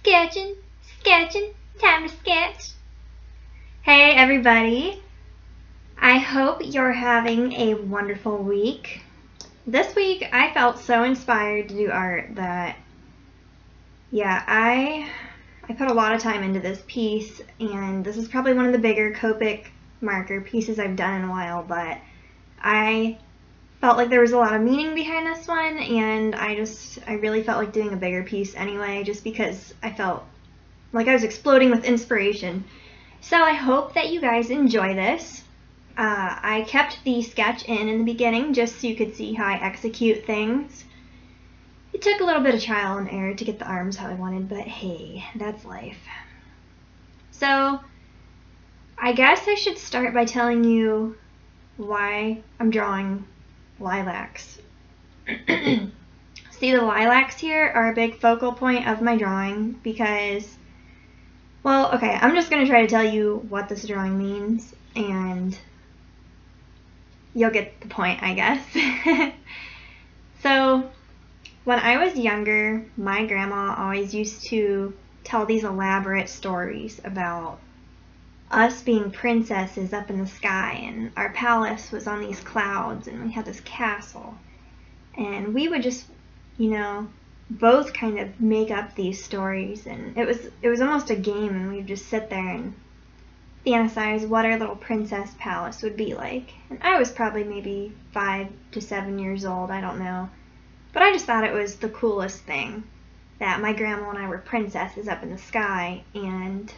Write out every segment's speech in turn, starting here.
Sketching, sketching, time to sketch. Hey everybody, I hope you're having a wonderful week. This week I felt so inspired to do art that, I put a lot of time into this piece, and this is probably one of the bigger COPIC marker pieces I've done in a while, but I felt like there was a lot of meaning behind this one, and I really felt like doing a bigger piece anyway, just because I felt like I was exploding with inspiration. So I hope that you guys enjoy this. I kept the sketch in the beginning just so you could see how I execute things. It took a little bit of trial and error to get the arms how I wanted, but hey, that's life. So I guess I should start by telling you why I'm drawing lilacs. See, the lilacs here are a big focal point of my drawing because, well, okay, I'm just going to try to tell you what this drawing means, and you'll get the point, I guess. So, when I was younger, my grandma always used to tell these elaborate stories about us being princesses up in the sky, and our palace was on these clouds, and we had this castle. And we would just, both kind of make up these stories, and it was almost a game, and we'd just sit there and fantasize what our little princess palace would be like. And I was probably maybe 5 to 7 years old, I don't know. But I just thought it was the coolest thing that my grandma and I were princesses up in the sky, and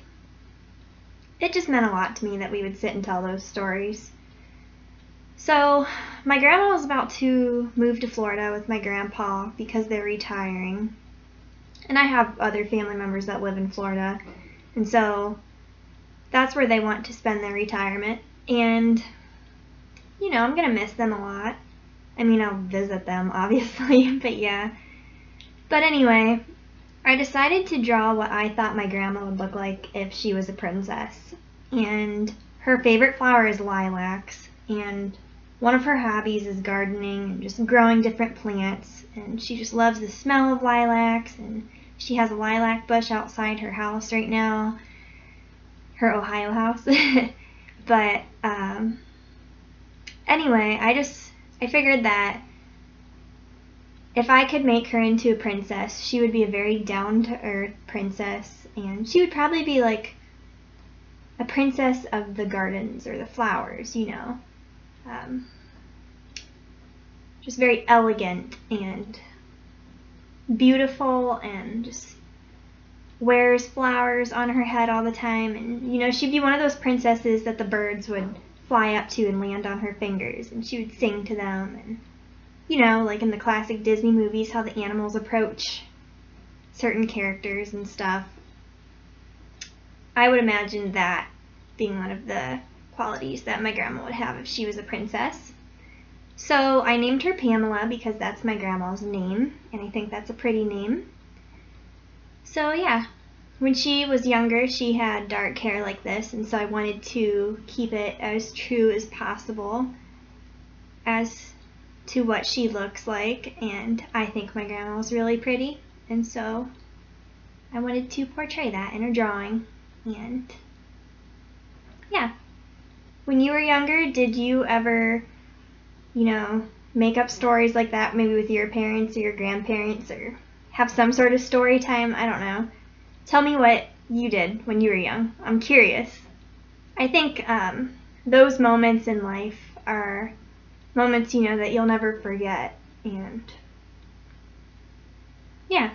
it just meant a lot to me that we would sit and tell those stories. So my grandma was about to move to Florida with my grandpa because they're retiring. And I have other family members that live in Florida. And so that's where they want to spend their retirement. And, I'm going to miss them a lot. I mean, I'll visit them, obviously, but yeah. But anyway, I decided to draw what I thought my grandma would look like if she was a princess. And her favorite flower is lilacs, and one of her hobbies is gardening and just growing different plants, and she just loves the smell of lilacs, and she has a lilac bush outside her house right now, her Ohio house. But anyway, I figured that if I could make her into a princess, she would be a very down-to-earth princess, and she would probably be like a princess of the gardens or the flowers, just very elegant and beautiful, and just wears flowers on her head all the time, and she'd be one of those princesses that the birds would fly up to and land on her fingers, and she would sing to them, and like in the classic Disney movies, how the animals approach certain characters and stuff. I would imagine that being one of the qualities that my grandma would have if she was a princess. So I named her Pamela because that's my grandma's name, and I think that's a pretty name. So yeah, when she was younger, she had dark hair like this, and so I wanted to keep it as true as possible as to what she looks like, and I think my grandma was really pretty, and so I wanted to portray that in her drawing. And yeah, when you were younger, did you ever, make up stories like that, maybe with your parents or your grandparents, or have some sort of story time? I don't know. Tell me what you did when you were young. I'm curious. I think those moments in life are moments, that you'll never forget. And yeah,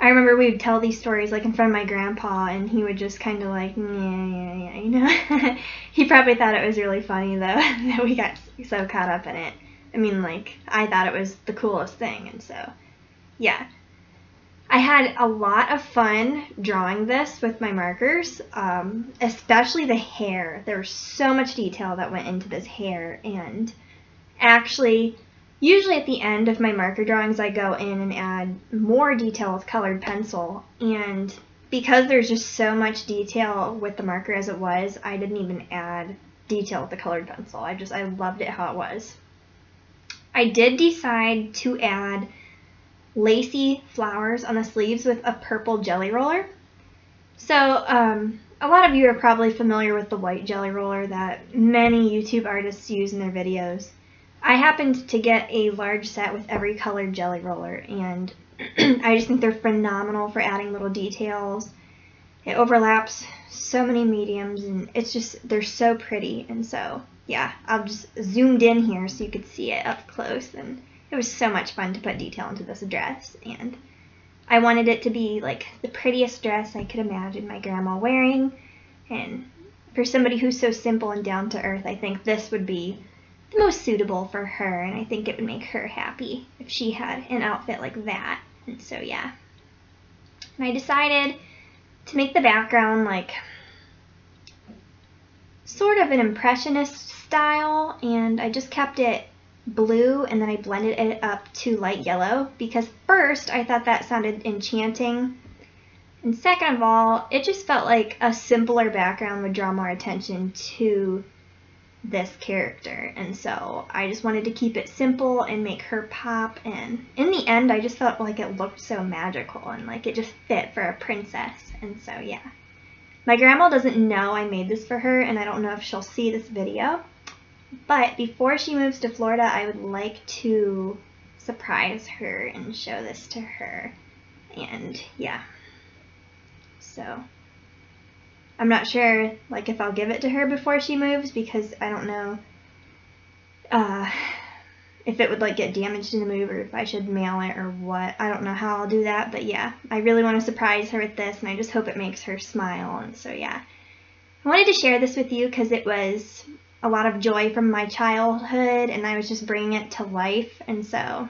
I remember we would tell these stories like in front of my grandpa, and he would just kind of like, yeah. He probably thought it was really funny, though, that we got so caught up in it. I mean, like, I thought it was the coolest thing, and so, yeah. I had a lot of fun drawing this with my markers, especially the hair. There was so much detail that went into this hair, and actually, usually at the end of my marker drawings, I go in and add more detail with colored pencil, and because there's just so much detail with the marker as it was, I didn't even add detail with the colored pencil. I loved it how it was. I did decide to add lacy flowers on the sleeves with a purple jelly roller. So a lot of you are probably familiar with the white jelly roller that many YouTube artists use in their videos. I happened to get a large set with every colored jelly roller, and I just think they're phenomenal for adding little details. It overlaps so many mediums, and it's just, they're so pretty. And so, yeah, I'll just zoomed in here so you could see it up close, and it was so much fun to put detail into this dress, and I wanted it to be like the prettiest dress I could imagine my grandma wearing. And for somebody who's so simple and down to earth, I think this would be the most suitable for her, and I think it would make her happy if she had an outfit like that. And so, yeah. And I decided to make the background like sort of an impressionist style, and I just kept it blue, and then I blended it up to light yellow because first I thought that sounded enchanting, and second of all, it just felt like a simpler background would draw more attention to this character. And so I just wanted to keep it simple and make her pop, and in the end I just felt like it looked so magical and like it just fit for a princess. And so, yeah, my grandma doesn't know I made this for her, and I don't know if she'll see this video, but before she moves to Florida, I would like to surprise her and show this to her. And yeah, so I'm not sure like if I'll give it to her before she moves, because I don't know if it would like get damaged in the move, or if I should mail it or what. I don't know how I'll do that, but yeah, I really want to surprise her with this, and I just hope it makes her smile. And so, yeah, I wanted to share this with you because it was a lot of joy from my childhood, and I was just bringing it to life. And so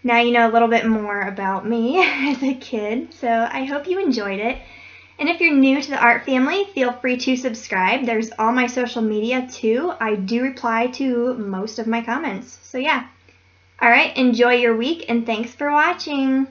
now you know a little bit more about me as a kid, so I hope you enjoyed it. And if you're new to the art family, feel free to subscribe. There's all my social media too. I do reply to most of my comments. So yeah. Alright, enjoy your week, and thanks for watching.